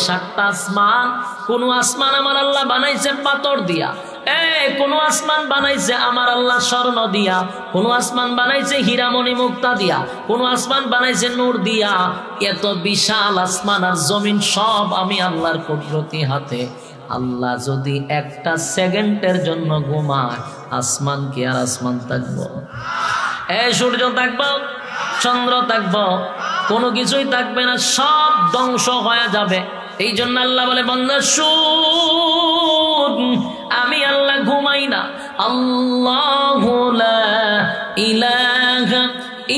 7টা আসমান। কোন আসমান আমার আল্লাহ বানাইছে পাথর দিয়া, কোন আসমান বানাইছে আমার আল্লাহ স্বর্ণ দিয়া, কোন আসমান বানাইছে হীরামণি মুক্তা দিয়া, কোন আসমান বানাইছে নূর দিয়া। এত বিশাল আসমান আর জমিন সব আমি আল্লাহর কুদরতি হাতে। আল্লাহ যদি একটা সেকেন্ডের জন্য ঘুমায়, আসমান কি আর আসমান থাকবো? সূর্য থাকবো, চন্দ্র থাকবো, কোনো কিছুই থাকবে না, সব ধ্বংস হয়ে যাবে। এই জন্য আল্লাহ বলে, বান্দা শুন, আমি আল্লাহ ঘুমাই না। আল্লাহু লা ইলাহা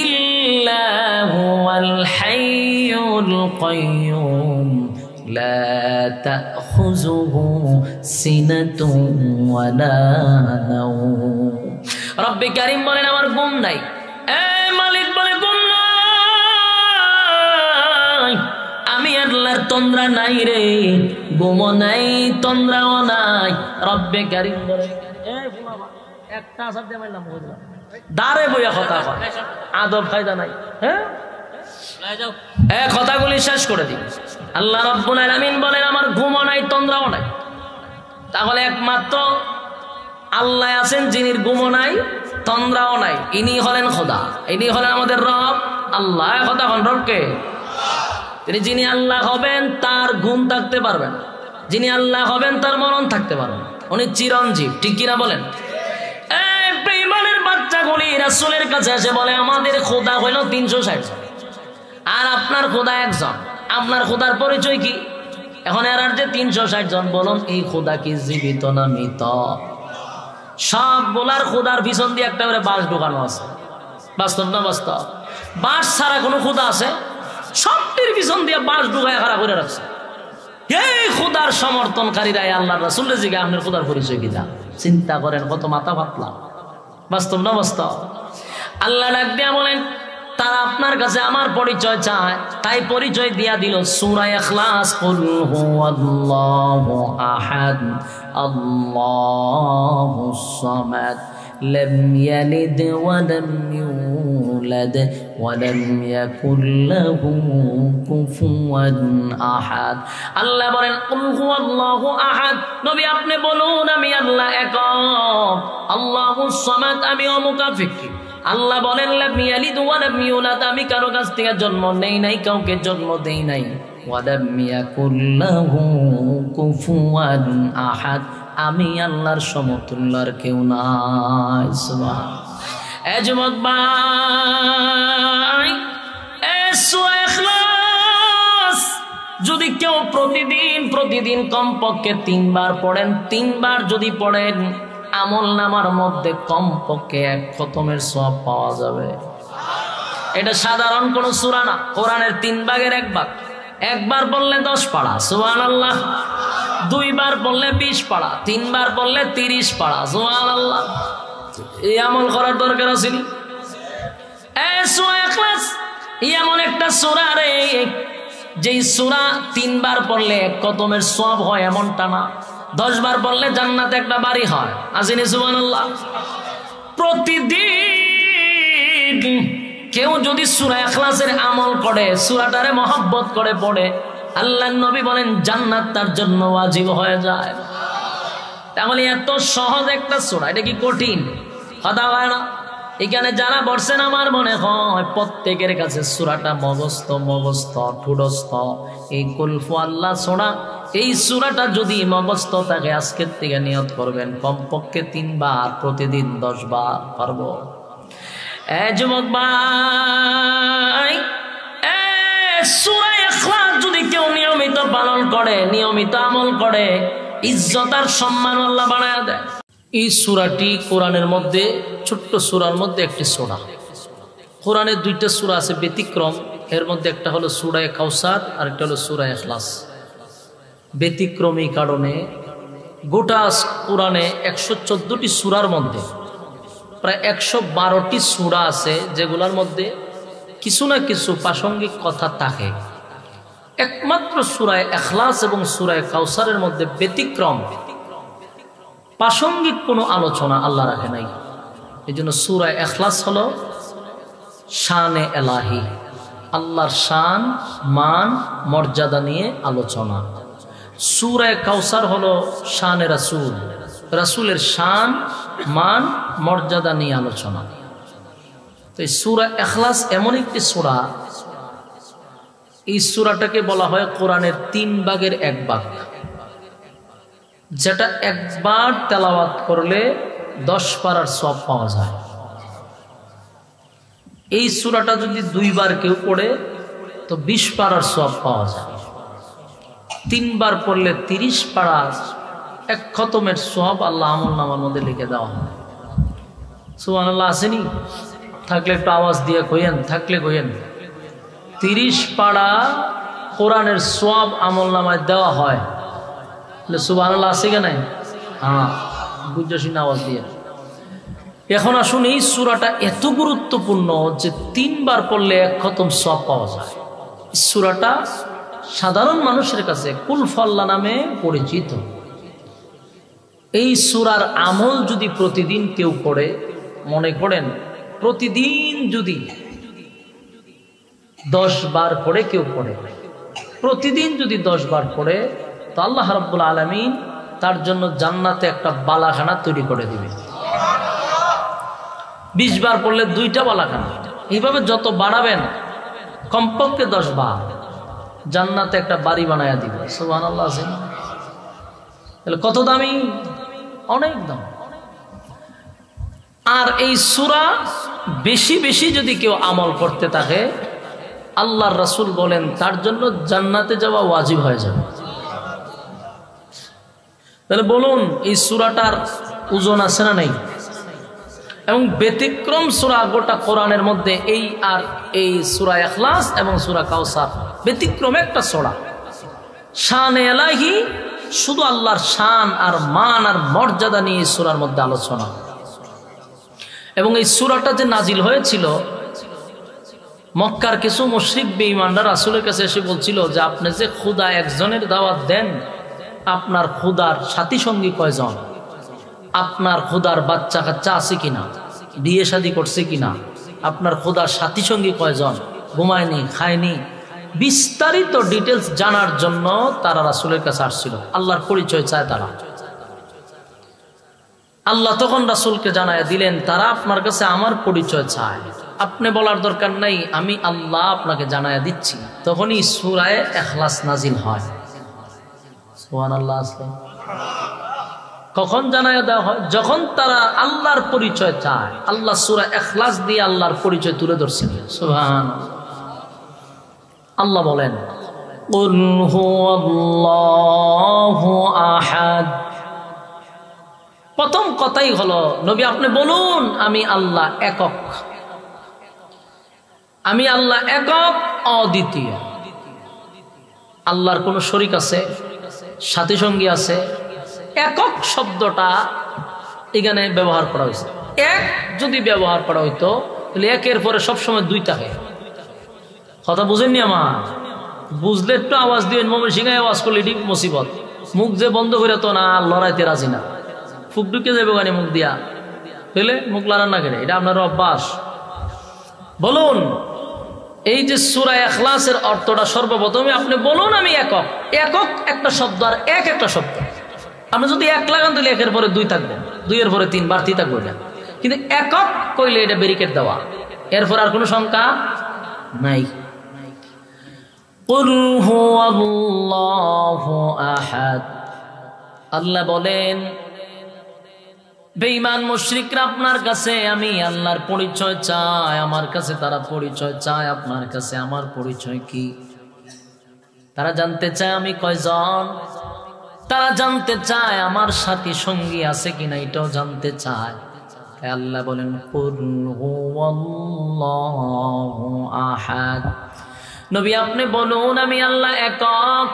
ইল্লা হুয়াল হাইয়ুল কাইয়্যুম লা তাখুযুহু সিনাতুন ওয়ালা নাওম। রব্বে কারীম বলেন, আমার ঘুম নাই। মালিক বলে, ঘুম নাই। আমি আল্লাহর তন্দ্রা নাই রে, ঘুমও নাই, তন্দ্রাও নাই। রব্বে কারীম বলে, একটা আসার দিয়ে মারলাম, দাঁড়ে বইয়া কথা কয়, আদব ফায়দা নাই। কথাগুলি শেষ করে দিই। আল্লাহ রাব্বুল আলামিন বলেন, আমার ঘুমও নাই, তন্দ্রাও নাই। তাহলে একমাত্র আল্লাহ আছেন যিনি ঘুমও নাই, তন্দ্রাও নাই। ইনি হলেন খোদা, ইনি হলেন আমাদের রব আল্লাহ। কথা হন রবকে। তিনি যিনি আল্লাহ হবেন তার ঘুম থাকতে পারবেন, যিনি আল্লাহ হবেন তার মরণ থাকতে পারবেন। উনি চিরঞ্জীব, ঠিক কিনা বলেন? বেঈমানের বাচ্চাগুলি রাসূলের কাছে এসে বলে, আমাদের খোদা হইল 360 আর আপনার খোদা একজন। আপনার খোদার পরিচয় কি? এখন এর যে 360 জন, বলুন এই খোদা কি জীবিত না মৃত? সব বলার খোদার পিছন দিয়ে একটা করে বাঁশ ঢোকানো আছে। বাস্তব না বাস্তব? বাঁশ ছাড়া কোনো খোদা আছে? সবটির পিছন দিয়ে বাঁশ ঢুকায় খাড়া করে রাখছে। এই খোদার সমর্থনকারীরা আল্লাহ রাসূলের জিজ্ঞাসা, আপনার খোদার পরিচয় কি? চিন্তা করেন কত মাথা ফাটলা। বাস্তব না বাস্তব? আল্লাহ ডাক দিয়া বলেন, তারা আপনার কাছে আমার পরিচয় চায়, তাই পরিচয় দিয়া দিল সূরা ইখলাস। কুল হুয়াল্লাহু আহাদ আল্লাহুস সামাদ লাম ইয়ালিদ ওয়া লাম ইউলাদ ওয়া লাম ইয়াকুল লাহু কুফুয়ান আহাদ। আল্লাহ বলেন, কুল হুয়াল্লাহু আহাদ, নবী আপনি বলুন আমি আল্লাহ একক। আল্লাহুস সামাদ, আমি অমুখাপেক্ষী। আল্লাহ বলেন, লাম ইয়ালিদ ওয়া লাম ইউলাদ, আমি কারো কাছ থেকে জন্ম নেই নাই, কাউকে জন্ম দেই নাই। ওয়া লাম ইয়াকুল লাহু কুফুয়ান আহাদ, আমি আল্লাহর সমতুল্য আর কেউ নাই। সুবহানাল্লাহ। যুবক ভাই, সূরা ইখলাস যদি কেউ প্রতিদিন কমপক্ষে 3 বার পড়েন, 3 বার যদি পড়েন, আমল নামার মধ্যে কমপক্ষে 1 খতমের সওয়াব পাওয়া যাবে। এটা সাধারণ কোন সূরা না, কোরআনের 3 ভাগের 1 ভাগ। একবার বললে 10 পারা, সুবহানাল্লাহ। 2 বার বললে 20 পারা, 3 বার বললে 30 পারা, সুবহানাল্লাহ। এই আমল করার দরকার আছে। সূরা ইখলাস এমন একটা সূরা রে, যেই সূরা 3 বার পড়লে 1 খতমের সওয়াব হয় এমনটা না, 10 বার পড়লে জান্নাতে একটা বাড়ি হয়। আসেনি? সুবহানাল্লাহ। প্রতিদিন কেউ যদি সূরা ইখলাসের আমল করে, সূরাটারে মহব্বত করে পড়ে, আল্লাহর নবী বলেন জান্নাত তার জন্য ওয়াজিব হয়ে যায়। তাহলে এত সহজ একটা সূরা, এটা কি কঠিন? কথা হয় না? এখানে যারা বসছেন, আমার মনে হয় প্রত্যেকের কাছে সূরাটা মগস্থ ঠুডস্থ। এই কুল হুয়াল্লাহ সূরা, এই সূরাটা যদি মগস্থ থাকে, আজকের থেকে নিয়ত করবেন কমপক্ষে 3 বার, প্রতিদিন 10 বার পারবো। যুবক ভাই, সূরা ইখলাস যদি কেউ নিয়মিত পালন করে, নিয়মিত আমল করে, ইজ্জত আর সম্মান আল্লাহ বানায়া দেয়। এই সূরাটি কোরআনের মধ্যে, ছোট্ট সূরার মধ্যে একটি সূরা। কোরআনের 2টা সূরা আছে ব্যতিক্রম, এর মধ্যে একটা হলো সূরা কাউসার আর একটা হলো সূরা ইখলাস। ব্যতিক্রমী কারণে গোটা কোরআনে 114টি সূরার মধ্যে প্রায় 112টি সূরা আছে, যেগুলোর মধ্যে কিছু না কিছু প্রাসঙ্গিক কথা থাকে। একমাত্র সূরা ইখলাস এবং সূরা কাউসারের মধ্যে ব্যতিক্রম, প্রাসঙ্গিক কোনো আলোচনা আল্লাহ রাখে নাই। এই জন্য সূরা ইখলাস হলো শানে এলাহি, আল্লাহর শান, মান, মর্যাদা নিয়ে আলোচনা। সূরা কাউসার হলো শানে রাসূল, রাসূলের শান, মান, মর্যাদা নিয়ে আলোচনা। তো এই সূরা ইখলাস এমন একটি সূরা, এই সূরাটাকে বলা হয় কোরআনের 3 ভাগের 1 ভাগ, যেটা একবার তেলাওয়াত করলে 10 পারার সওয়াব পাওয়া যায়। এই সূরাটা যদি 2 বার কেউ পড়ে তো 20 পারার সওয়াব পাওয়া যায়। 3 বার পড়লে 30 পারা, এক খতমের সওয়াব আল্লাহ আমলনামার মধ্যে লিখে দেওয়া হয়। সুবহানাল্লাহ আসেনি? থাকলে একটু আওয়াজ দিয়ে কইেন, থাকলে কইেন। 30 পারা কোরআনের সওয়াব আমলনামায় দেওয়া হয়। সুবহানাল্লাহ আছে কি নাই? হ্যাঁ, বুঝে শুনে আওয়াজ দিয়ে। এখন আসুন, এই সূরাটা এত গুরুত্বপূর্ণ যে 3 বার পড়লে 1 খতম সওয়াব পাওয়া যায়। সূরাটা সাধারণ মানুষের কাছে কুল ফাল্লা নামে পরিচিত। এই সূরার আমল যদি প্রতিদিন কেউ করে, মনে করেন প্রতিদিন যদি 10 বার করে কেউ পড়ে, প্রতিদিন যদি 10 বার পড়ে, তো আল্লাহ রাব্বুল আলামিন তার জন্য জান্নাতে একটা বালাখানা তৈরি করে দিবে। 20 বার পড়লে 2টা বালাখানা। এইভাবে যত বাড়াবেন, কমপক্ষে 10 বার, জান্নাতে একটা বাড়ি বানায়া দিবে। সুবহানাল্লাহ। তাহলে কত দামি, অনেক দাম। আর এই সূরা বেশি বেশি যদি কেউ আমল করতে থাকে, আল্লাহর রাসূল বলেন তার জন্য জান্নাতে যাওয়া ওয়াজিব হয়ে যাবে। তাহলে বলুন, এই সূরাটার ওজন আছে না নাই? এবং ব্যতিক্রম সূরা গোটা কোরআনের মধ্যে এই আর এই সূরা ইখলাস এবং সূরা কাউসার ব্যতিক্রম একটা সূরা। শান ইলাহি, শুধু আল্লাহর শান আর মান আর মর্যাদা নিয়ে এই সূরার মধ্যে আলোচনা। এবং এই সূরাটা যে নাজিল হয়েছিল, মক্কার কিছু মুশরিক বেঈমানরা রাসূলের কাছে এসে বলছিল যে আপনি যে খোদা একজনের দাওয়াত দেন, আপনার খোদার সাথী সঙ্গী কয়জন? আপনার খোদার বাচ্চা কাচ্চা আছে কিনা, বিয়ে শাদী করছে কিনা, আপনার খোদার সাথী সঙ্গী কয়জন, ঘুমায়নি, খায়নি, বিস্তারিত ডিটেলস জানার জন্য তারা রাসূলের কাছে আসছিল। আল্লাহর পরিচয় চায় তারা। আল্লাহ তখন রাসূলকে জানায় দিলেন, তারা আপনার কাছে আমার পরিচয় চায়, আপনি বলার দরকার নাই, আমি আল্লাহ আপনাকে জানায় দিচ্ছি। তখনই সূরা ইখলাস নাজিল হয়। সুবহানাল্লাহ। কখন জানায় দেওয়া হয়? যখন তারা আল্লাহর পরিচয় চায়। আল্লাহ সূরা ইখলাস দিয়ে আল্লাহর পরিচয় তুলে ধরছেন। সুবহানাল্লাহ। আল্লাহ বলেন, কুল হুয়াল্লাহু আহাদ। প্রথম কথাই হলো, নবী আপনি বলুন আমি আল্লাহ একক। আমি আল্লাহ একক, অদ্বিতীয়। আল্লাহর কোন শরীক আছে, সাথী সঙ্গী আছে? একক শব্দটা এখানে ব্যবহার করা হয়েছে। এক যদি ব্যবহার করা হইতো তাহলে একের পরে সবসময় 2 থাকে। কথা বুঝেননি আমার? বুঝলে একটু আওয়াজ দিবেন। মোমেন সিংহায় আওয়াজ করলে এটি মুসিবত। মুখ যে বন্ধ করে তো না, লড়াইতে রাজি না, ফুক ঢুকে যাবে গানে মুখ দিয়া, বুঝলে? মুখ লড়ান না কেন, এটা আপনার অভ্যাস। বলুন, এই যে সূরা ইখলাসের অর্থটা সর্বপ্রথমে আপনি বলুন আমি একক। একক একটা শব্দ, আর এক একটা শব্দ। আপনি যদি 1 লাগান তাহলে 1-এর পরে 2 থাকবে, 2-এর পরে 3, বাড়তি থাকবে না। কিন্তু একক কইলে এটা ব্যারিকেড দেওয়া, এরপর আর কোনো সংখ্যা নাই। কুল হুয়াল্লাহু আহাদ। আল্লাহ বলেন, বেঈমান মুশরিকরা আপনার কাছে আমি আল্লাহর পরিচয় চায়, আমার কাছে তারা পরিচয় চায়, আপনার কাছে আমার পরিচয় কি? তারা জানতে চায় আমি কয়জন, তারা জানতে চায় আমার সাথী সঙ্গী আছে কিনা, এটাও জানতে চায়। আল্লাহ বলেন, কুল হুয়াল্লাহু আহাদ। নবী আপনি বলুন আমি আল্লাহ একক,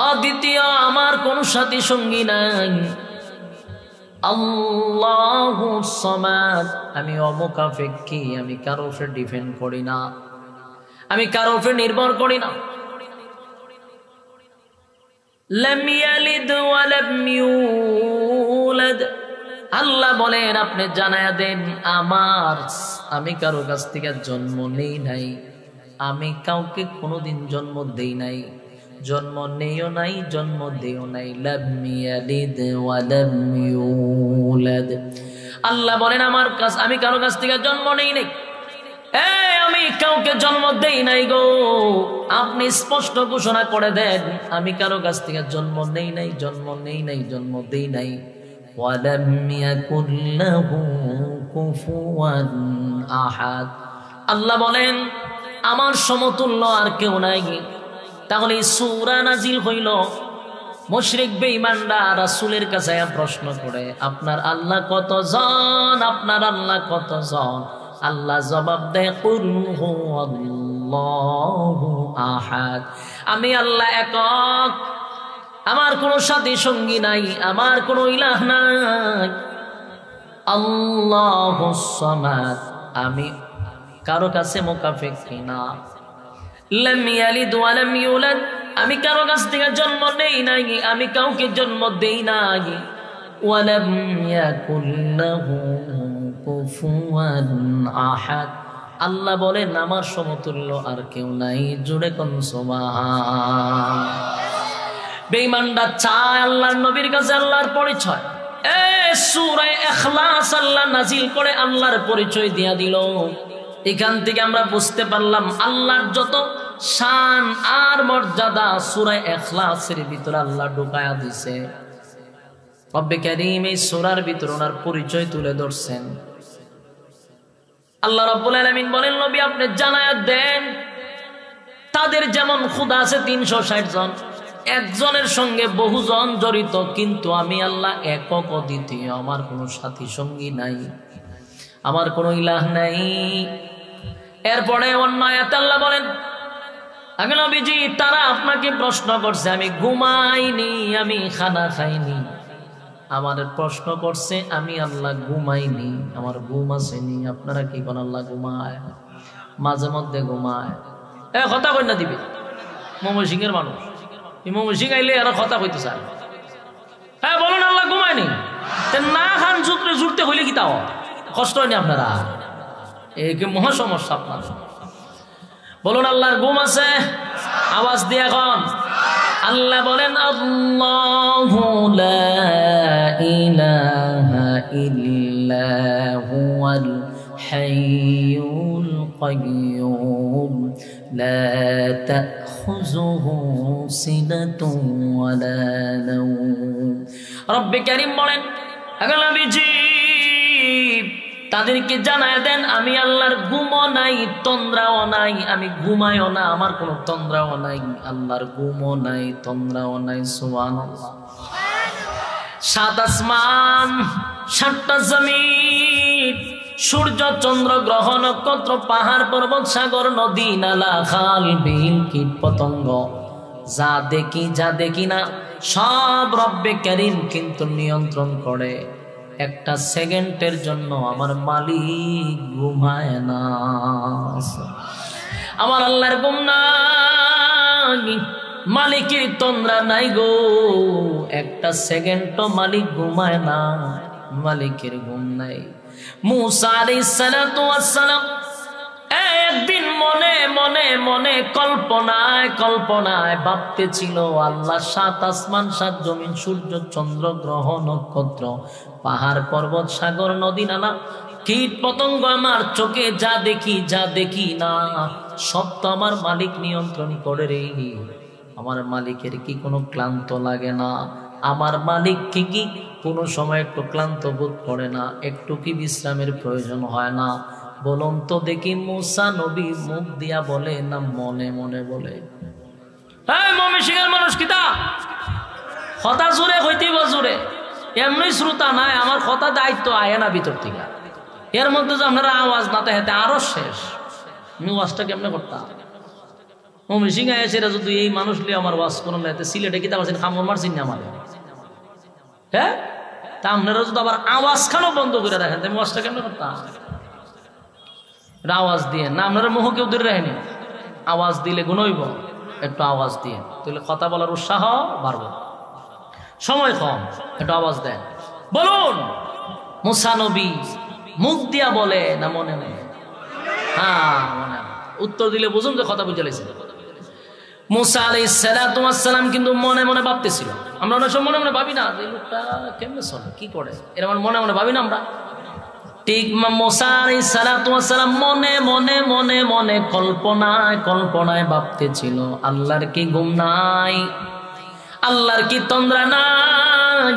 অদ্বিতীয়, আমার কোনো সাথী সঙ্গী নাই। আল্লাহু সামাদ, আমি অমুখাপেক্ষী, আমি কারো উপরে ডিপেন্ড করি না, আমি কারো উপরে নির্ভর করি না। লাম ইয়ালিদ ওয়া লাম ইউলাদ, আল্লাহ বলেন আপনি জানায়া দেন আমি কারো কাছ থেকে জন্ম নেই নাই, আমি কাউকে কোনোদিন জন্ম দেই নাই, জন্ম নেইও নাই, জন্ম দেও নাই। লাম ইয়ালিদ ওয়া লাম ইউলাদ। আল্লাহ বলেন আমি কারো কাছ থেকে জন্ম নেই নাই, আমি কাউকে জন্ম দেই নাই গো। আপনি স্পষ্ট ঘোষণা করে দেন আমি কারো কাছ থেকে জন্ম নেই নাই, জন্ম নেই নাই, জন্ম দেই নাই। ওয়ালাম ইয়াকুল লাহু কুফুয়ান আহাদ। আল্লাহ বলেন আমার সমতুল্য আর কেউ নাই। তাহলে সূরা নাজিল হইল, মুশরিক বেঈমানরা রাসূলের কাছে প্রশ্ন করে আপনার আল্লাহ কতজন, আপনার আল্লাহ কতজন? আল্লাহ জবাব দেয় কুল হুয়াল্লাহু আহাদ, আমি আল্লাহ একক, আমার কোনো সাথী সঙ্গী নাই, আমার কোনো ইলাহ নাই। আল্লাহুস সামাদ, আমি কারো কাছে মুকাফিকি না। লাম ইয়ালিদ ওয়া লাম ইউলাদ, আমি কারো কাছ থেকে জন্ম নেই নাই, আমি কাউকে জন্ম দেই নাই। ওয়া লাম ইয়াকুল লাহু কুফুয়ান আহাদ। আল্লাহ বলেন আমার সমতুল্য আর কেউ নাই। জোরে কোন সুবহান। বেঈমানরা চায় আল্লাহর নবীর কাছে আল্লাহর পরিচয়। সূরা ইখলাস আল্লাহ নাজিল করে আল্লাহর পরিচয় দিয়া দিল। এখান থেকে আমরা বুঝতে পারলাম আল্লাহর যত শান আর মর্যাদা সূরা ইখলাসের ভিতরে আল্লাহ ঢুকায়া দিয়েছে। রব্বে কারীম এই সূরার ভিতরে ওনার পরিচয় তুলে ধরছেন। আল্লাহ রাব্বুল আলামিন বলেন নবী আপনি জানায়া দেন তাদের যেমন খোদা আছে 360 জন, একজনের সঙ্গে বহুজন জড়িত, কিন্তু আমি আল্লাহ একক অদ্বিতীয়, আমার কোনো সাথী সঙ্গী নাই, আমার কোনো ইলাহ নাই। এরপরে অন্য আয়াতে আল্লাহ বলেন আগে নবীজি তারা আপনাকে প্রশ্ন করছে আমি ঘুমাইনি, আমি খানা খাইনি। আমার প্রশ্ন করছে আমি আল্লাহ ঘুমাইনি, আমার ঘুম আসেনি। আপনারা কি কোন আল্লাহ ঘুমায়? মাঝে মধ্যে ঘুমায়। কথা কই না দিবে ময়মনসিংহ এর মানুষ, ময়মনসিংহ আইলে এরা কথা কইতে চায়। হ্যাঁ বলুন আল্লাহ ঘুমায়নি, না খান জুড়তে হইলে কি তাও কষ্ট হয়নি আপনারা? এই কি মহা সমস্যা আপনার। বলুন আল্লাহর ঘুম আছে, আওয়াজ দিয়ে এখন। আল্লাহ বলেন আল্লাহু লা ইলাহা ইল্লা হুয়াল হাইয়ুল কাইয়্যুম লা তাখুযুহু সিনাতুন ওয়ালা নাওম। রব্বে কারীম বলেন আগে নবীজি তাদেরকে জানায় দেন আমি আল্লাহর ঘুমও নাই, তন্দ্রাও নাই, আমি ঘুমাইও না, আমার কোনো তন্দ্রাও নাই, আল্লাহর ঘুমও নাই, তন্দ্রাও নাই। সুবহানাল্লাহ। 7 আসমান, 7টা জমিন, সূর্য চন্দ্র গ্রহ নক্ষত্র পাহাড় পর্বত সাগর নদী নালা খাল বিল কীট পতঙ্গ, যা দেখি না সব রব্বে কারীম কিন্তু নিয়ন্ত্রণ করে। একটা সেকেন্ডের জন্য আমার মালিক ঘুমায় না। আমার আল্লাহর ঘুম নাই, মালিকের তন্দ্রা নাই গো। একটা সেকেন্ডও মালিক ঘুমায় না, মালিকের ঘুম নাই। মূসা আলাইহিস সালাতু ওয়াস সালাম একদিন মনে মনে মনে কল্পনায় ভাবতে ছিল আল্লাহ 7 আসমান 7 জমিন সূর্য চন্দ্র গ্রহ নক্ষত্র পাহাড় পর্বত সাগর নদী নালা কীট পতঙ্গ আমার চোখে যা দেখি না সব তো আমার মালিক নিয়ন্ত্রণ করে রে। আমার মালিকের কি কোনো ক্লান্ত লাগে না? আমার মালিক কি কোনো সময় একটু ক্লান্ত বোধ করে না? একটু কি বিশ্রামের প্রয়োজন হয় না? বলুন তো দেখি মূসা নবী মুখ দিয়া বলে না মনে মনে বলে? ময়মনসিংহের মানুষ কিতা কথা জোরে হইতেই জোরে, এমনি শ্রোতা নাই, আমার কথা দায়িত্ব আয় না ভিতর থেকে। এর মধ্যে যে আপনারা আওয়াজ না তাহলে আরো শেষ। আমি ওয়াজটা কেমনে করতাম? ময়মনসিংহ এসে যদি এই মানুষ লিয়ে আমার ওয়াজ করেন না, সিলেটে কিতা পাচ্ছেন খামর মারছেন না আমার? হ্যাঁ, তা আপনারা যদি আবার আওয়াজ খানো বন্ধ করে রাখেন আমি ওয়াজটা কেমনে করতাম? আওয়াজ দিয়ে না, আপনারা মুখ কেউ দূরে রাখেনি, আওয়াজ দিলে গুণইব। একটু আওয়াজ দিয়ে তাহলে কথা বলার উৎসাহ বাড়বে, সময় কম, একটু আওয়াজ দেন। বলুন মুসা নবী মুখ দিয়া বলে না মনে মনে? হ্যাঁ মনে। উত্তর দিলে বুঝুন যে কথা বুঝে লেছে। মুসা আলাইহিস সালাতু ওয়াস সালাম কিন্তু মনে মনে ভাবতেছিল। আমরা অনেক সময় মনে মনে ভাবি না যে লোকটা কেমনে চলে, কি করে, এরকম মনে মনে ভাবি না আমরা। ঠিক মুসা আলাইহিস সালাতু ওয়াস সালাম মনে মনে মনে মনে কল্পনায় কল্পনায় ভাবতেছিল, আল্লাহর কি ঘুম নাই, আল্লাহর কি তন্দ্রা নাই,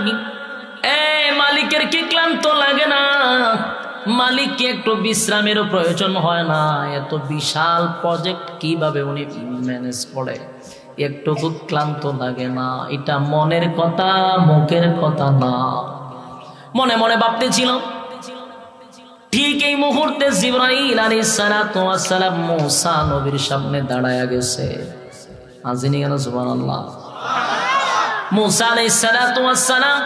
মালিকের কি ক্লান্ত লাগে না, মালিককে একটু বিশ্রামেরও প্রয়োজন হয় না, এত বিশাল প্রজেক্ট কিভাবে উনি ম্যানেজ করে, একটু খুব ক্লান্ত লাগে না। এটা মনের কথা, মুখের কথা না। মনে মনে ভাবতেছিল। ঠিক এই মুহূর্তে জিবরাইল আলাইহিস সালাতু ওয়াস সালাম মুসা নবীর সামনে দাঁড়ায়া গেছে। আজিনি কেন সুবহানাল্লাহ। মুসা আলাইহিস সালাতু ওয়াস সালাম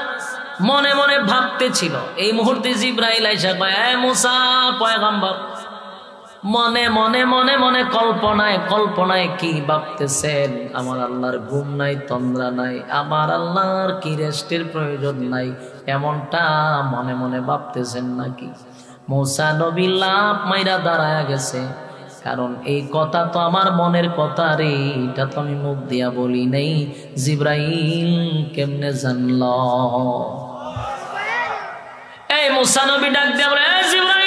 মনে মনে ভাবতেছিল। এই মুহূর্তে জিবরাইল আইসা কয়, এ মুসা পয়গম্বর, মনে মনে মনে মনে কল্পনায় কল্পনায় কি ভাবতেছেন? আমার আল্লাহর ঘুম নাই, তন্দ্রা নাই, আমার আল্লাহর কি রেস্টের প্রয়োজন নাই, এমনটা মনে মনে ভাবতেছেন নাকি? মুসা নবী লাফ মাইরা দাঁড়ায়া গেছে, কারণ এই কথা তো আমার মনের কথা রে, এটা তো আমি মুখ দিয়া বলি নাই। জিবরাইল কেমনে জানল? এই মুসা নবী ডাক দিয়া বলে, এ জিবরাইল,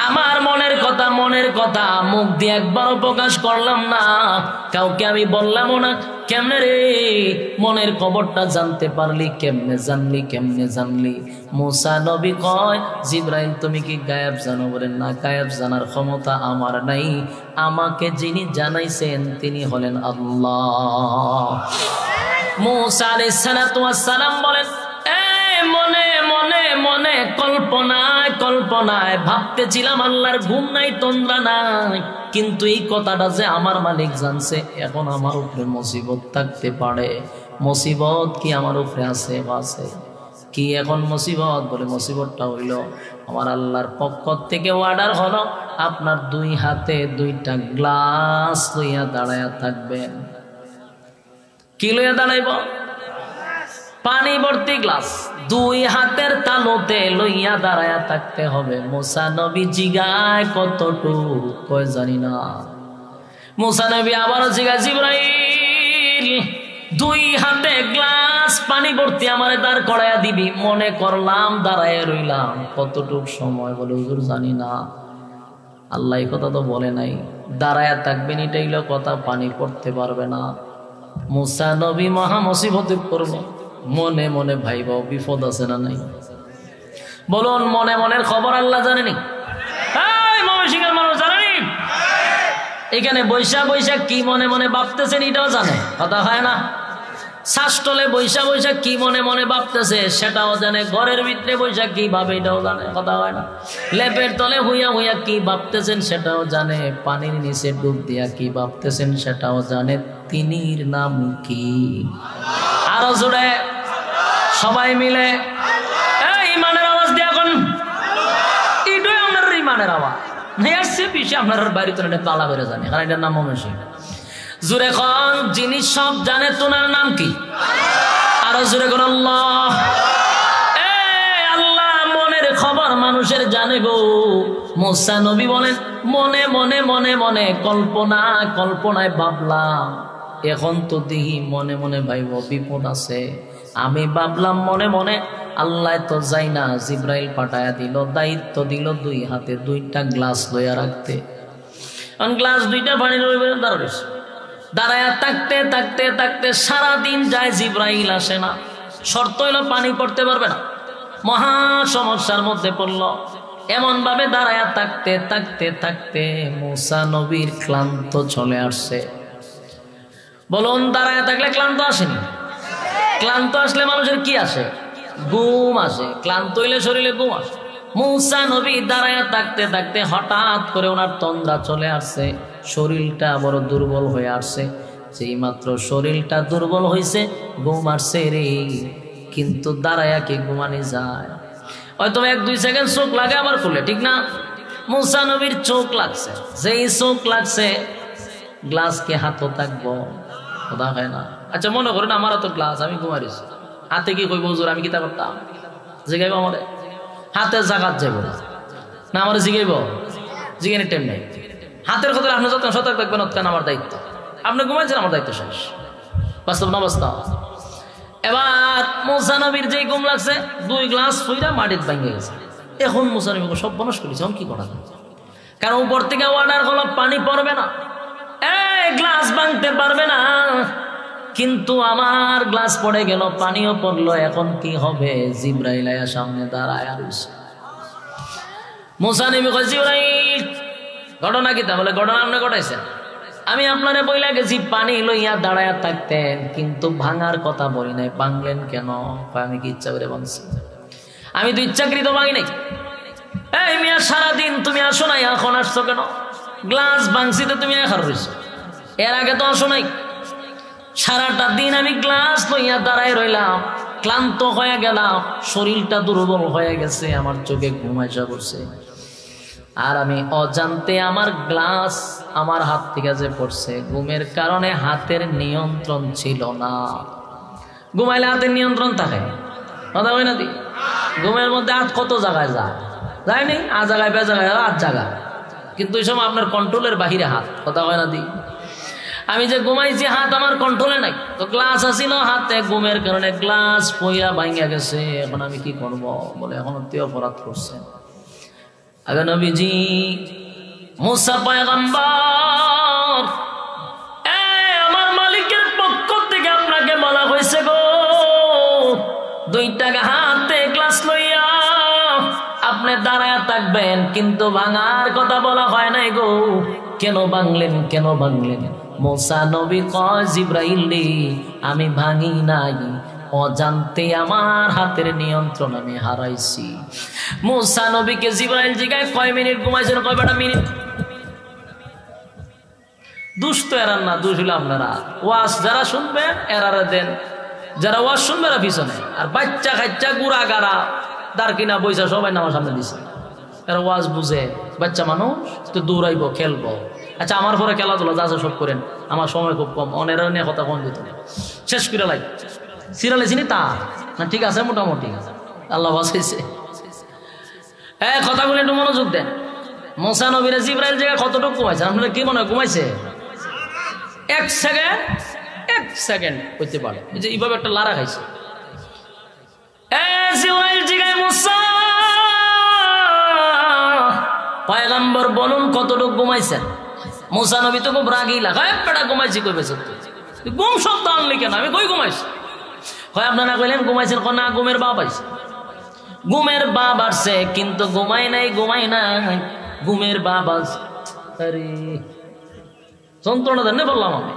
আমার মনের কথা মনের কথা মুখ দিয়ে একবারও প্রকাশ করলাম না, কাউকে আমি বললামও না। কেমনে রে মনের খবরটা জানতে পারলি? কেমনে জানলি? কেমনে জানলি? মুসা নবী কয়, জিবরাইল তুমি কি গায়েব জানো? বলেন না, গায়েব জানার ক্ষমতা আমার নাই, আমাকে যিনি জানাইছেন তিনি হলেন আল্লাহ। মুসা আলাইহিস সালাতু ওয়াস সালাম বলেন, মনে মনে মনে কল্পনায় কল্পনায় ভাবতেছিলাম আল্লাহর ঘুম নাই, তন্দ্রা নাই, কিন্তু এই কথাটা যে আমার মালিক জানছে, এখন আমার উপরে মুসিবত থাকতে পারে। মুসিবত কি আমার উপরে আছে? আছে কি এখন মুসিবত? বলে মুসিবতটা হইল আমার আল্লাহর পক্ষ থেকে অর্ডার হলো, আপনার দুই হাতে দুইটা গ্লাস লইয়া দাঁড়ায়া থাকবেন। কি লইয়া দাঁড়াইব? পানি ভর্তি গ্লাস দুই হাতের তালুতে লইয়া দাঁড়ায়া থাকতে হবে। মুসা নবী জিগায় কতটুক? কয় জানি না। মুসা নবী আবারও জিগায়, জিবরাইল দুই হাতে গ্লাস পানি ভর্তি আমারে দাঁড় করাইয়া দিবি। মনে করলাম দাঁড়াইয়া রইলাম, কতটুক সময়? বলে হুজুর জানি না, আল্লাহ এই কথা তো বলে নাই। দাঁড়ায়া থাকবেন এটাই হলো কথা, পানি পড়তে পারবে না। মুসা নবী মহা মুসিবতে পড়ব। মনে মনে ভাইবা বিপদ আছে না নাই? বলুন, মনে মনের খবর আল্লাহ জানেনি? ময়মনসিংহের মানুষ জানেনি? এখানে বৈশা বৈশা কি মনে মনে ভাবতেছেন এটাও জানে, কথা হয় না? শাসটলে বৈশা বৈশা কি মনে মনে ভাবতেছে সেটাও জানে, ঘরের ভিতরে বৈশা কি ভাবে এটাও জানে, কথা হয় না? লেপের তলে হুইয়া হুইয়া কি ভাবতেছেন সেটাও জানে, পানির নিচে ডুব দিয়া কি ভাবতেছেন সেটাও জানে। তিনির নাম কি? আরো জোরে সবাই মিলে ইমানের আওয়াজ দিয়ে এখন, এটাই আপনার ইমানের আওয়াজ। আসছে পিছিয়ে আপনার বাড়িতে তালা করে জানে, কারণ এটার নাম ময়মনসিংহ। জোরে খন, যিনি সব জানে তোনার নাম কি? আরো জোরে কোন আল্লাহ। আল্লাহ মনের খবর মানুষের জানে গো। মুসা নবী বলেন, মনে মনে মনে মনে কল্পনায় কল্পনায় ভাবলাম, এখন তো দেখি মনে মনে ভাইব বিপদ আছে। আমি ভাবলাম মনে মনে, আল্লাহ তো যাই না, জিবরাইল পাঠায়া দিল, দায়িত্ব দিল দুই হাতে দুইটা গ্লাস লইয়া রাখতে। গ্লাস দুইটা পানি দাঁড়াইছে, দাঁড়ায়া থাকতে থাকতে থাকতে সারাদিন যায়, জিবরাইল আসে না। শর্ত হইল পানি পড়তে পারবে না, মহা সমস্যার মধ্যে পড়ল। এমন ভাবে দাঁড়ায়া থাকতে থাকতে থাকতে মুসা নবীর ক্লান্ত চলে আসছে। বলুন, দাঁড়ায় থাকলে ক্লান্ত আসেনি? ক্লান্ত আসলে মানুষের কি আসে? ঘুম আসে। ক্লান্ত হইলে শরীরে ঘুম আসে। মুসা নবী দাঁড়ায় থাকতে থাকতে হঠাৎ করে ওনার তন্দ্রা চলে আসছে, শরীরটা বড় দুর্বল হয়ে আসছে। যেই মাত্র শরীরটা দুর্বল হয়েছে, ঘুম আসছে রে। কিন্তু দাঁড়ায়া কি ঘুমানি যায়? হয়তো 1-2 সেকেন্ড চোখ লাগে আবার খুলে, ঠিক না? মুসা নবীর চোখ লাগছে, যেই চোখ লাগছে গ্লাসকে হাতও থাকবো, কথা খায় না। আচ্ছা মনে করেন আমার তো গ্লাস, আমি ঘুমাইছি, হাতে কি কইব হুজুর আমি কিতা করতাম? জিগাইব আমারে, হাতে জাগাত যাইব না আমার জিগাইব, জিগানি টাইম নাই। হাতের কথা আপনি যত সতর্ক থাকবেন অতখান আমার দায়িত্ব। আপনি ঘুমাইছেন, আমার দায়িত্ব শেষ। বাস্তব না বাস্তব? এবার মুসা নবীর যে ঘুম লাগছে, 2 গ্লাস পইরা মাটিতে ভাঙে গেছে। এখন মুসা নবী সব বনস করেছে, এখন কি করা যায়? কারণ উপর থেকে অর্ডার হলো পানি পড়বে না, এই গ্লাস ভাঙতে পারবে না। কিন্তু আমার গ্লাস পড়ে গেল, পানিও পড়লো, এখন কি হবে? জিবরাইল আয়া সামনে দাঁড়ায় রইছে। মুসা নবী কয়, জিবরাইল ঘটনা কি? তা বলে, ঘটনা আপনি ঘটাইছেন, আমি আপনারে বইলা গেছি পানি লইয়া দাঁড়ায়া থাকতেন, কিন্তু ভাঙার কথা বলি নাই, ভাঙলেন কেন? আমি কি ইচ্ছা করে ভাঙছি? আমি তো ইচ্ছাকৃত ভাঙি নাই। এই মিয়া সারাদিন তুমি আসো নাই, এখন আসছো কেন? গ্লাস ভাঙছি তো তুমি এখন রইছো, এর আগে তো আসো নাই। সারাটা দিন আমি গ্লাস লইয়া দাঁড়ায় রইলাম, ক্লান্ত হয়ে গেলাম, শরীরটা দুর্বল হয়ে গেছে, আমার চোখে ঘুম আইসা পড়ছে। আর আমি অজান্তে আমার গ্লাস আমার হাত থেকে যে পড়ছে, ঘুমের কারণে হাতের নিয়ন্ত্রণ ছিল না। ঘুমাইলে হাতের নিয়ন্ত্রণ থাকে, কথা হয় না? ঘুমের মধ্যে হাত কত জায়গায় যায়, যায়নি? আ জায়গায় বে জায়গায় 8 জায়গা, কিন্তু এই সময় আপনার কন্ট্রোলের বাহিরে হাত, কথা হয় না? আমি যে ঘুমাইছি হাত আমার কন্ট্রোলে নাই, তো গ্লাস আসিল হাতে, ঘুমের কারণে গ্লাস পইরা ভাঙিয়া গেছে। এখন আমি কি করব? বলে এখন তুই অপরাধ করছেন। আগে নবীজি মুসা পয়গম্বর, আমার মালিকের পক্ষ থেকে আপনাকে বলা হয়েছে গো, 2 টাকা হাতে গ্লাস লইয়া আপনি দাঁড়ায় থাকবেন, কিন্তু ভাঙার কথা বলা হয় নাই গো। কেন ভাঙলেন, কেন ভাঙলেন? মুসা নবী কয়, জিবরাইল রে আমি ভাঙি নাই, অজান্তে আমার হাতের নিয়ন্ত্রণ আমি হারাইছি। মুসা নবীকে জিবরাইল জিগায়, কয় মিনিট ঘুমাইছেন? কয় বেটা মিনিট। দুষ্ট এরান না, দুষ হইল আপনারা। ওয়াজ যারা শুনবে এরারে দেন, যারা ওয়াজ শুনবে এরা পিছনে, আর বাচ্চা খাচ্চা গুড়া গাড়া দাঁড় কিনা বইসা সবাই আমার সামনে দিছে। এরা ওয়াজ বুঝে, বাচ্চা মানুষ তো দৌড়াইবো, খেলবো। আচ্ছা আমার পরে খেলাধুলা যা সব করেন, আমার সময় খুব কম, অনেরা নিয়ে কথা কম দিত, শেষ করে লাই সিরিয়ালে চিনি তা না, ঠিক আছে মোটামুটি আল্লাহ বাঁচাইছে। হ্যাঁ, কথাগুলো একটু মনোযোগ দেন। মুসা নবীর জিবরাইল জায়গায় কতটুকু ঘুমাইছে? আপনারা কি মনে হয় ঘুমাইছে? 1 সেকেন্ড হইতে পারে, এই যে এইভাবে একটা লারা খাইছে। জিবরাইল জিগায়, মুসা পয়গম্বর বলুন কতটুকু ঘুমাইছেন? মুসা নবী তো খুব রাগি লাগায়, বেটা ঘুমাইছি কই বেছে ঘুম শব্দ আনলি কেন? আমি কই ঘুমাইছি? হয় আপনারা কইলেন ঘুমাইছেন, না ঘুমের বাপ আইছে। ঘুমের বাপ আসছে, কিন্তু ঘুমাই নাই, ঘুমের বাপ আসছে। আরে যন্ত্রণা দেন বললাম আমি,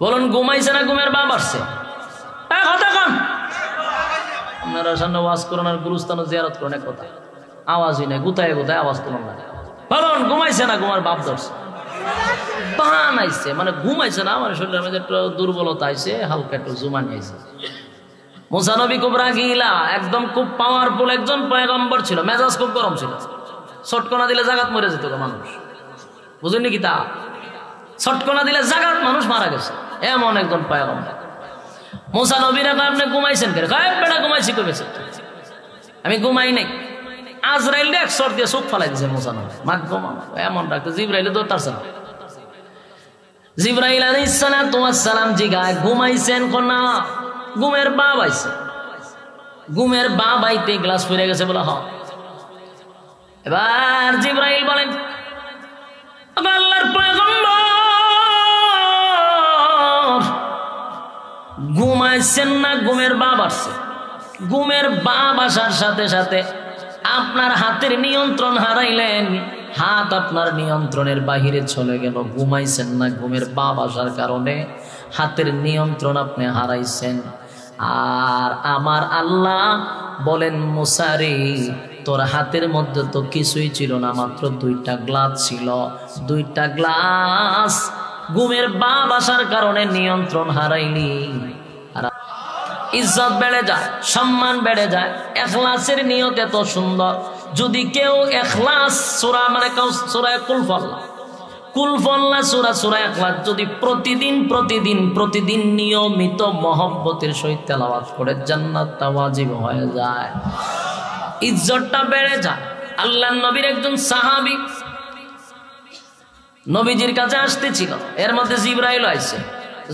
বলুন ঘুমাইছে না ঘুমের বাপ আসছে? কথা কন, আপনারা সামনে ওয়াজ করেন আর গুরুস্থানে জিয়ারত করেন, এক কথা আওয়াজই নাই, গুতায় আওয়াজ তুলন না। বলুন ঘুমাইছে না ঘুমার বাপ ধরছে? বান আইছে, মানে ঘুমাইছে না, মানে শরীরের মধ্যে একটু দুর্বলতা আইছে, হালকা একটু জুমানি আইছে। মুসা নবী খুব রাগিলা, একদম খুব পাওয়ারফুল একজন পয়গম্বর ছিল, মেজাজ খুব গরম ছিল। ছটকনা দিলে জাগাত মরে যেত মানুষ, বুঝেন নাকি? তা ছটকনা দিলে জাগাত মানুষ মারা গেছে, এমন একজন পয়গম্বর। মুসা নবীরা কয়, আপনি ঘুমাইছেন কেন? কয় বেটা ঘুমাইছি কবেছে? আমি ঘুমাই নাই। আজরাইল এক সর দিয়ে চোখ ফালাই দিছে মুসা নবী, মাগ ঘুমা এমন ডাকতে। জিবরাইলে দৌড়তাছে না। জিবরাইল আলাইহিস সালাতু ওয়াস সালাম জিগায়, ঘুমাইছেন কোন? ঘুমের বাপ আইছে। ঘুমের বাপ আইতে গ্লাস পড়ে গেছে বলে হ। এবার জিবরাইল বলেন, আল্লাহর পয়গম্বর ঘুমাইছেন না ঘুমের বাপ আসছে? ঘুমের বাপ আসার সাথে সাথে আপনার হাতের নিয়ন্ত্রণ হারাইলেন, হাত আপনার নিয়ন্ত্রণের বাহিরে চলে গেল। ঘুমাইছেন না ঘুমের বাপ আসার কারণে হাতের নিয়ন্ত্রণ আপনি হারাইছেন। আর আমার আল্লাহ বলেন, মুসা রে তোর হাতের মধ্যে তো কিছুই ছিল না, মাত্র 2টা গ্লাস ছিল। 2টা গ্লাস ঘুমের বাপ আসার কারণে নিয়ন্ত্রণ হারাইলি। আর ইজ্জত বেড়ে যায়, সম্মান বেড়ে যায়। এখলাসের নিয়ত এত সুন্দর, যদি কেউ এখলাস সূরা মানে সূরা কুল আল্লাহ কুল ফল্লা সূরা সূরা ইখলাস যদি প্রতিদিন নিয়মিত মহব্বতের সহিত তেলাওয়াত করে জান্নাতটা ওয়াজিব হয়ে যায়, ইজ্জতটা বেড়ে যায়। আল্লাহর নবীর একজন সাহাবী নবীজির কাছে আসতেছিল, এর মধ্যে জিবরাইল আইছে।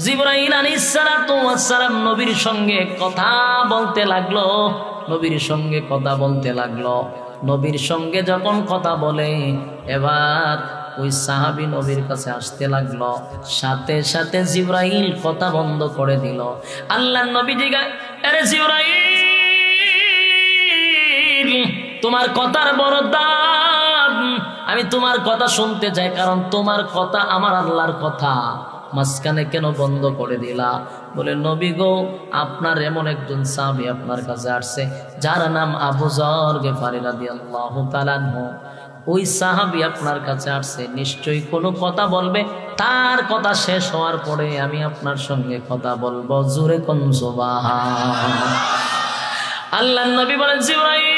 জিবরাইল আলাইহিস সালাতু ওয়াস সালাম নবীর সঙ্গে কথা বলতে লাগলো, নবীর সঙ্গে কথা বলতে লাগলো। নবীর সঙ্গে যখন কথা বলে এবার ওই সাহাবী নবীর কাছে আসতে লাগলো, সাথে সাথে জিবরাইল কথা বন্ধ করে দিল। আল্লাহর নবী জিজ্ঞাসা, আরে জিবরাইল তোমার কথার বড় দাম, আমি তোমার কথা শুনতে চাই, কারণ তোমার কথা আমার আল্লাহর কথা, মাঝখানে কেন বন্ধ করে দিলা? বলে নবী গো, আপনার এমন একজন সাহাবী আপনার কাছে আসছে যার নাম আবু যর গিফারি রাদিয়াল্লাহু তাআলা আনহু। ওই সাহাবী আপনার কাছে আসছে, নিশ্চয়ই কোনো কথা বলবে, তার কথা শেষ হওয়ার পরে আমি আপনার সঙ্গে কথা বলবো। জোরে কোন সুবহান। আল্লাহর নবী বলেন, জিবরাইল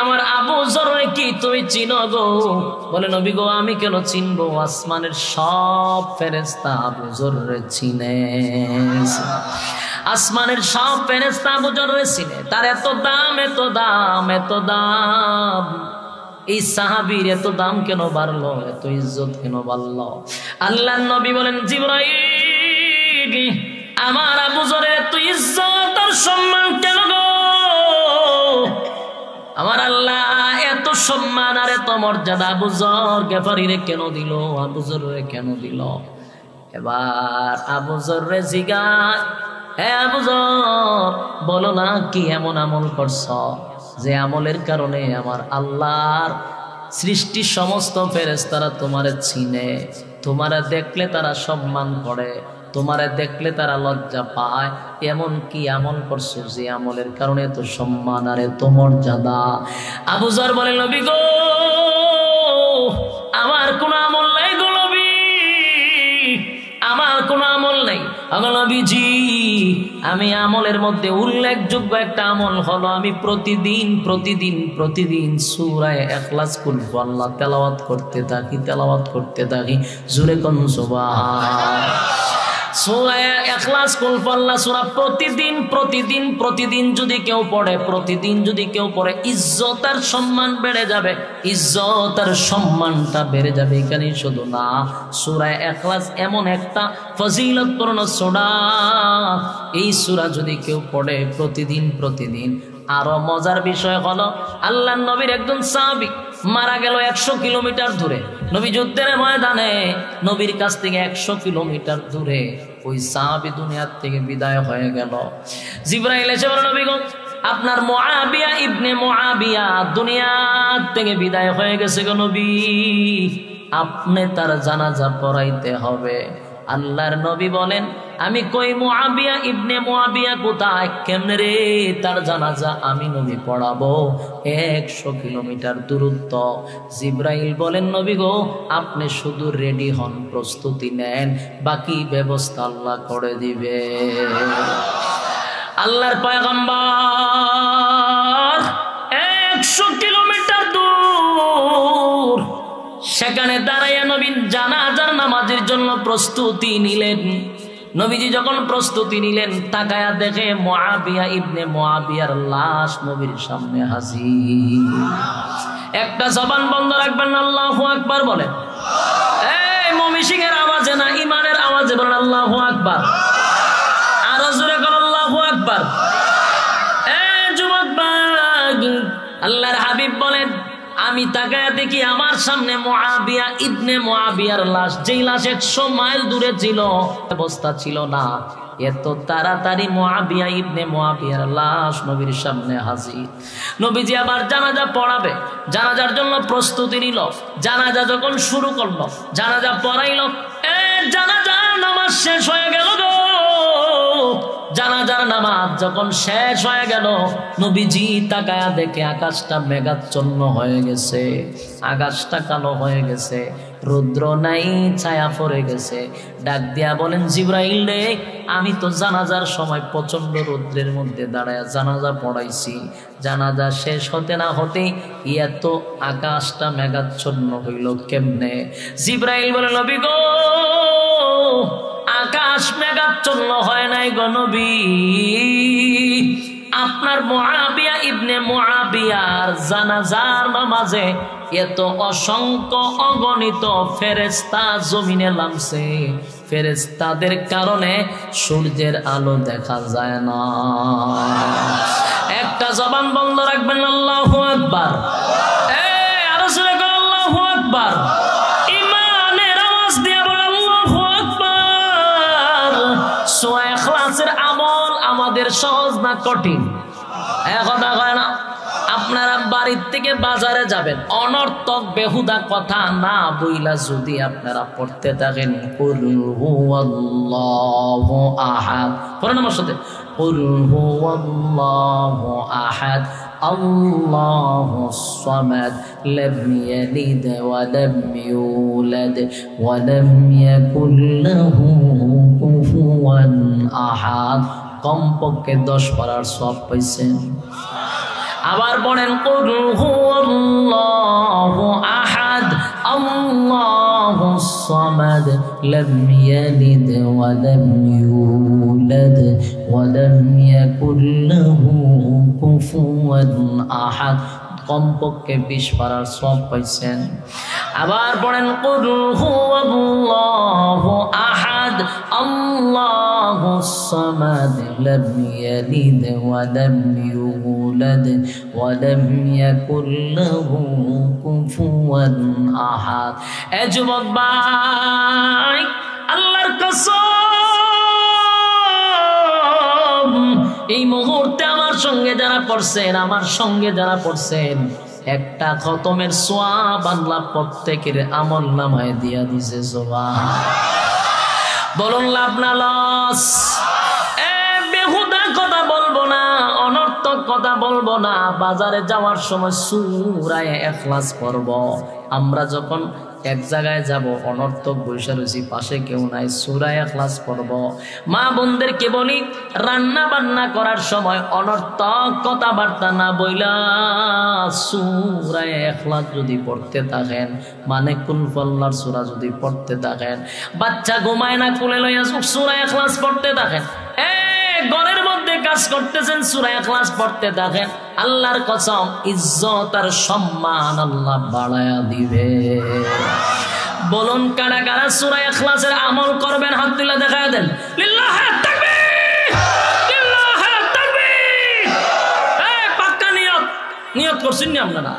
আমার আবু যরকে কি তুমি চিনো গো? বলে নবী গো, আমি কেন চিনবো, আসমানের সব ফেরেশতা আবু যরকে চিনে, আসমানের সব ফেরেশতা আবু যরকে চিনে। তার এত দাম, এত দাম, এত দাম। এই সাহাবীর এত দাম কেন বাড়লো, এত ইজ্জত কেন বাড়লো? আল্লাহর নবী বলেন, জিবরাইল আমার আবু যরের এত ইজ্জত আর সম্মান কেন গো? আমার আল্লাহ এত সম্মান আর এত মর্যাদা আবু যর গিফারিরে কেন দিল, আবু যররে কেন দিল? এবার আবু যররে জিজ্ঞাসা, হে আবু যর বলো না কি এমন আমল করছ যে আমলের কারণে আমার আল্লাহর সৃষ্টি সমস্ত ফেরেশতারা তোমারে চিনে, তোমারে দেখলে তারা সম্মান করে, তোমারে দেখলে তারা লজ্জা পায়, এমন কি আমল করছো যে আমলের কারণে এত সম্মান আর এত মর্যাদা? আবু যর বলেন, নবী গো আমার কোন আমল নাই গো নবী, আমার কোন আমল নাই। নবীজি আমি আমলের মধ্যে উল্লেখযোগ্য একটা আমল হলো আমি প্রতিদিন সূরা ইখলাস কুল আল্লাহ তেলাওয়াত করতে থাকি। জোরে কোন সুবহান। সূরা ইখলাস কুল আল্লাহ সূরা প্রতিদিন যদি কেউ পড়ে ইজ্জত আর সম্মান বেড়ে যাবে, ইজ্জত আর সম্মানটা বেড়ে যাবে। এখানেই শুধু না, সূরা ইখলাস এমন একটা ফজিলতপূর্ণ সূরা, এই সূরা যদি কেউ পড়ে প্রতিদিন আরো মজার বিষয় হলো আল্লাহর নবীর একজন সাহাবী মারা গেল 100 কিলোমিটার দূরে, নবী যুদ্ধের ময়দানে, নবীর কাছ থেকে 100 কিলোমিটার দূরে ওই সাহাবী দুনিয়ার থেকে বিদায় হয়ে গেল। জিবরাইল এসে বলল, নবী গো আপনার মুআবিয়া ইবনে মুআবিয়া দুনিয়ার থেকে বিদায় হয়ে গেছে গো নবী, আপনি তার জানাজা পড়াইতে হবে। আল্লাহর নবী বলেন, আমি কই মুআবিয়া ইবনে মুআবিয়া কোথায়, কেমনে রে তার জানাজা আমি নবী পড়াবো? 100 কিলোমিটার দূরত্ব। জিবরাইল বলেন, নবী গো আপনি শুধু রেডি হন, প্রস্তুতি নেন, বাকি ব্যবস্থা আল্লাহ করে দিবে। আল্লাহর পয়গম্বর 100 কিলোমিটার দূর, সেখানে দাঁড়াইয়া নবী জানাজার নামাজের জন্য প্রস্তুতি নিলেন। নবীজি যখন প্রস্তুতি নিলেন, তাকায়া দেখে মুআবিয়া ইবনে মুআবিয়ার লাশ নবীর সামনে হাজির। একটা জবান বন্ধ রাখবেন, আল্লাহু আকবার বলেন। এই মুমিশিকের আওয়াজে না, ইমানের আওয়াজে বলেন আল্লাহু আকবার। আরো জোরে বলেন আল্লাহু আকবার। এই যুবক ভাই, আল্লাহর হাবিব বলেন, আমি তাকায়া দেখি আমার সামনে মুআবিয়া ইবনে মুআবিয়ার লাশ, যেই লাশ 100 মাইল দূরে ছিল, অবস্থা ছিল না, এত তাড়াতাড়ি মুআবিয়া ইবনে মুআবিয়ার লাশ নবীর সামনে হাজির। নবীজি আবার জানাজা পড়াবে, জানাজার জন্য প্রস্তুতি নিল। জানাজা যখন শুরু করলো, জানাজা পড়াইল, জানাজার নামাজ শেষ হয়ে গেল গো। জানাজার নামাজ যখন শেষ হয়ে গেল, নবীজি তাকায়া দেখে আকাশটা মেঘাচ্ছন্ন হয়ে গেছে, আকাশটা কালো হয়ে গেছে। রুদ্র নাই, ছায়া পড়ে গেছে। ডাক দিয়া বলেন, জিবরাইল রে, আমি তো জানাজার সময় প্রচন্ড রৌদ্রের মধ্যে দাঁড়ায় জানাজা পড়াইছি, জানাজা শেষ হতে না হতে এত আকাশটা মেঘাচ্ছন্ন হইল কেমনে? জিবরাইল বলে, নবী গো, আকাশ মেঘাচ্ছন্ন হয় নাই গো নবী, আপনার মুআবিয়া ইবনে মুআবিয়ার জানাজার নামাজে এত অসংখ্য অগণিত ফেরেশতা জমিনে নামছে, ফেরেশতাদের কারণে সূর্যের আলো দেখা যায় না। একটা জবান বন্ধ রাখবেন, আল্লাহু আকবার। আরো জোরে বলেন আল্লাহু আকবার। ঈমানের আওয়াজ দিয়ে বলেন আল্লাহু আকবার। সূরা ইখলাসের আমল আমাদের সহজ না কঠিন? কথা কয় না? আপনারা বাড়ির থেকে বাজারে যাবেন, অনর্থক বেহুদা কথা না বইলা যদি আপনারা পড়তে থাকেন, কুল হুয়াল্লাহু আহাদ, পড়েন আমার সাথে, কুল হুয়াল্লাহু আহাদ আল্লাহুস সামাদ লাম ইয়ালিদ ওয়া লাম ইউলাদ ওয়া লাম ইয়াকুল লাহু কুফুয়ান আহাদ। কমপক্ষে 10 পারার সওয়াব পাইছেন। আবার পড়েন, কুল হুয়াল্লাহু আহাদ আল্লাহুস সামাদ লাম ইয়ালিদ ওয়া লাম ইউলাদ ওয়া লাম ইয়াকুল লাহু কুফুয়ান আহাদ। কমপক্ষে 20 পারার সওয়াব পাইছেন। আবার পড়েন, কুল হুয়াল্লাহু আহাদ আল্লাহুস সামাদ লাম ইয়ালিদ ওয়া লাম ইউলাদ ওয়া লাম ইয়াকুল লাহু কুফুয়ান আহাদ। এ যুবক ভাই, আল্লাহর কসম, এই মুহূর্তে আমার সঙ্গে যারা পড়ছেন, আমার সঙ্গে যারা পড়ছেন, একটা খতমের সওয়াব আল্লাহ প্রত্যেকের আমল নামায় দিয়া দিছে। বলুন লাভ না লস? বেহুদা কথা বলবো না, অনর্থক কথা বলবো না। বাজারে যাওয়ার সময় সূরা ইখলাস পড়ব। আমরা যখন এক জায়গায় যাব, অনর্থক বৈশা রয়েছি, পাশে কেউ নাই, সূরা ইখলাস পড়ব। মা বোনদেরকে বলি, রান্না বান্না করার সময় অনর্থক কথাবার্তা না বইলা সূরা ইখলাস যদি পড়তে থাকেন, মানে কুল ফল্লার সূরা যদি পড়তে থাকেন, বাচ্চা ঘুমায় না, কুলে লইয়া সূরা ইখলাস পড়তে থাকেন। ঘরের মধ্যে কাজ করতেছেন, সূরা ইখলাস পড়তে থাকেন, আল্লাহর কসম ইজ্জত আর সম্মান আল্লাহ বাড়ায়া দিবে। বলুন কারা কারা সূরা ইখলাসের আমল করবেন? হাত তুলে দেখায় দেন। লিল্লাহি তাকবীর, লিল্লাহি তাকবীর। পাক্কা নিয়ত করছেন না আপনারা?